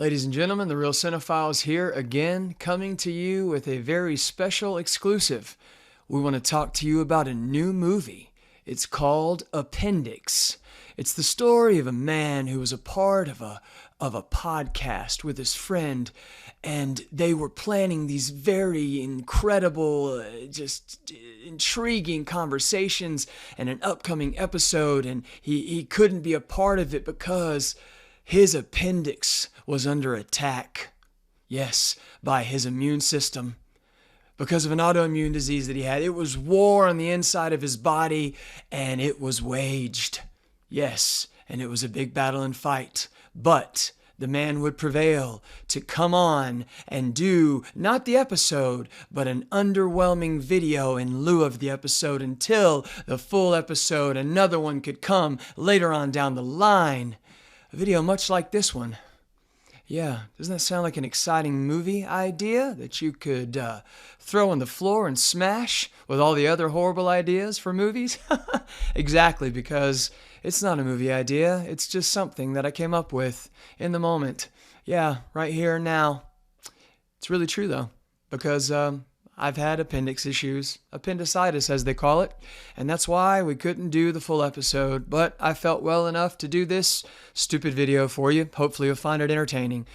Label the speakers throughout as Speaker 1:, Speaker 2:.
Speaker 1: Ladies and gentlemen, the Real Cine-Files here again, coming to you with a very special exclusive. We want to talk to you about a new movie. It's called Appendix. It's the story of a man who was a part of a podcast with his friend, and they were planning these very incredible, just intriguing conversations and an upcoming episode, and he couldn't be a part of it because his appendix was under attack. Yes, by his immune system. Because of an autoimmune disease that he had. It was war on the inside of his body, and it was waged. Yes, and it was a big battle and fight. But the man would prevail to come on and do not the episode, but an underwhelming video in lieu of the episode until the full episode, another one could come later on down the line. A video much like this one. Yeah, doesn't that sound like an exciting movie idea that you could throw on the floor and smash with all the other horrible ideas for movies? Exactly, because it's not a movie idea. It's just something that I came up with in the moment. Yeah, right here and now. It's really true, though, because I've had appendix issues, appendicitis as they call it, and that's why we couldn't do the full episode, but I felt well enough to do this stupid video for you. Hopefully you'll find it entertaining.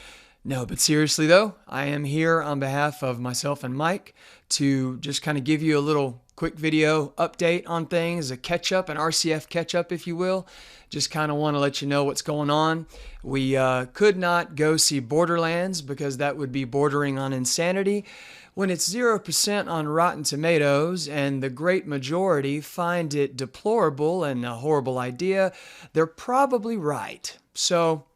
Speaker 1: No, but seriously though, I am here on behalf of myself and Mike to just kind of give you a little quick video update on things, a catch-up, an RCF catch-up if you will. Just kind of want to let you know what's going on. We could not go see Borderlands because that would be bordering on insanity. When it's 0% on Rotten Tomatoes and the great majority find it deplorable and a horrible idea, they're probably right. So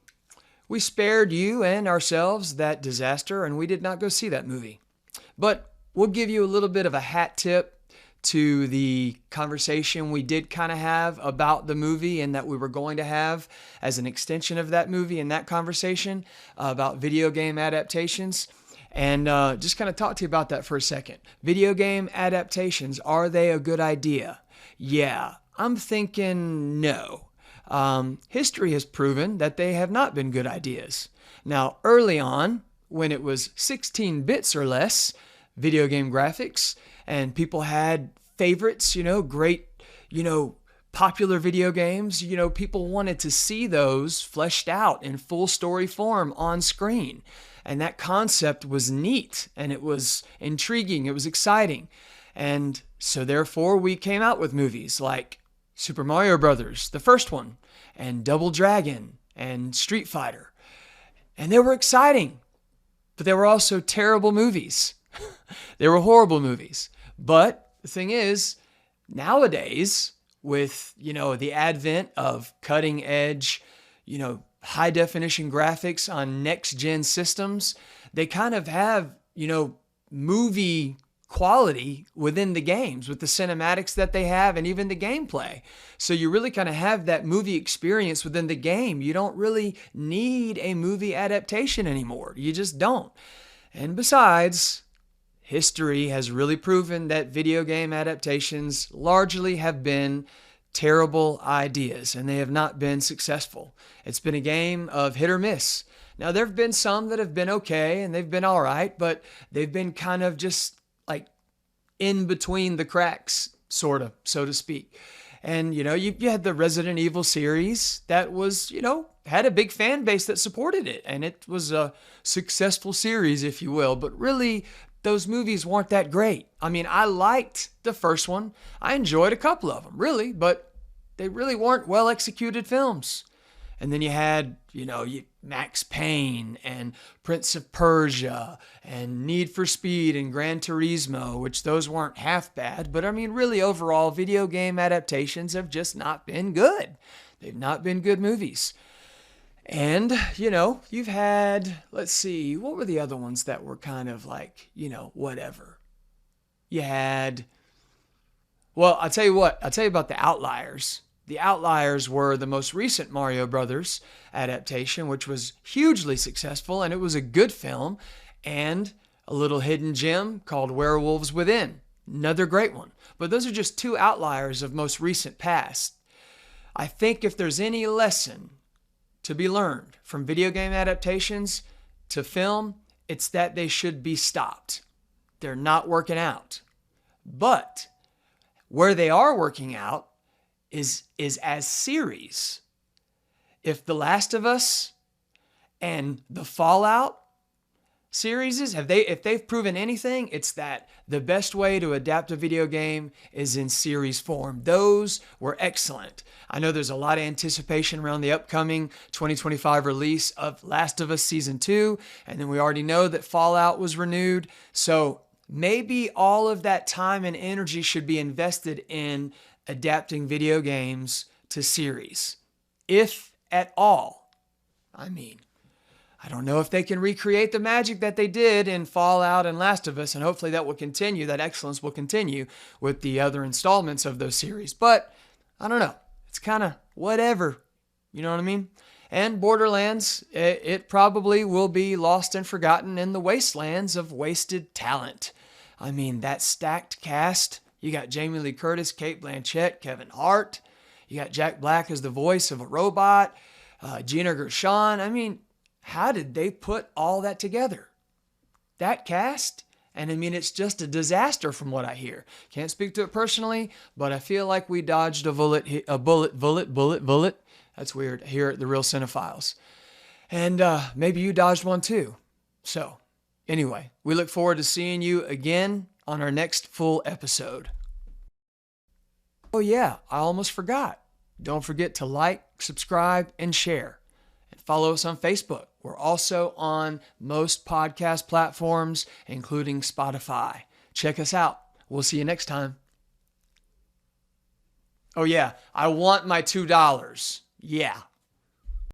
Speaker 1: we spared you and ourselves that disaster, and we did not go see that movie. But we'll give you a little bit of a hat tip to the conversation we did kind of have about the movie and that we were going to have as an extension of that movie and that conversation about video game adaptations. And just kind of talk to you about that for a second. Video game adaptations, are they a good idea? Yeah, I'm thinking no. History has proven that they have not been good ideas. Now, early on, when it was 16 bits or less, video game graphics, and people had favorites, great, popular video games, people wanted to see those fleshed out in full story form on screen. And that concept was neat, and it was intriguing, it was exciting. And so therefore we came out with movies like Super Mario Brothers, the first one, and Double Dragon, and Street Fighter. And they were exciting, but they were also terrible movies. They were horrible movies. But the thing is, nowadays, with, the advent of cutting edge, high definition graphics on next gen systems, they kind of have, movie quality within the games with the cinematics that they have and even the gameplay. So you really kind of have that movie experience within the game. You don't really need a movie adaptation anymore. You just don't. And besides, history has really proven that video game adaptations largely have been terrible ideas, and they have not been successful. It's been a game of hit or miss. Now, there have been some that have been okay, and they've been all right, but they've been kind of just like in between the cracks, sort of, so to speak. And, you had the Resident Evil series that was, had a big fan base that supported it, and it was a successful series, if you will, but really, those movies weren't that great. I mean, I liked the first one. I enjoyed a couple of them, really, but they really weren't well-executed films. And then you had, Max Payne and Prince of Persia and Need for Speed and Gran Turismo, which those weren't half bad. But I mean, really, overall, video game adaptations have just not been good. They've not been good movies. And, you've had, let's see, what were the other ones that were kind of like, whatever? You had, well, I'll tell you about the Outliers. The Outliers were the most recent Mario Brothers adaptation, which was hugely successful, and it was a good film, and a little hidden gem called Werewolves Within. Another great one. But those are just two outliers of most recent past. I think if there's any lesson to be learned from video game adaptations, to film, it's that they should be stopped. They're not working out. But where they are working out is as series. If The Last of Us and the Fallout series if they've proven anything, it's that the best way to adapt a video game is in series form. Those were excellent. I know there's a lot of anticipation around the upcoming 2025 release of Last of Us Season 2, and then we already know that Fallout was renewed. So maybe all of that time and energy should be invested in adapting video games to series, if at all. I don't know if they can recreate the magic that they did in Fallout and Last of Us, and hopefully that will continue, that excellence will continue with the other installments of those series. But I don't know. It's kind of whatever. You know what I mean? And Borderlands, it probably will be lost and forgotten in the wastelands of wasted talent. That stacked cast. You got Jamie Lee Curtis, Cate Blanchett, Kevin Hart. You got Jack Black as the voice of a robot. Gina Gershon. How did they put all that together? That cast? And it's just a disaster from what I hear. Can't speak to it personally, but I feel like we dodged a bullet. That's weird here at the Real Cine-Files. And maybe you dodged one too. So anyway, we look forward to seeing you again on our next full episode. Oh yeah, I almost forgot. Don't forget to like, subscribe, and share. And follow us on Facebook. We're also on most podcast platforms, including Spotify. Check us out. We'll see you next time. Oh yeah, I want my $2. Yeah.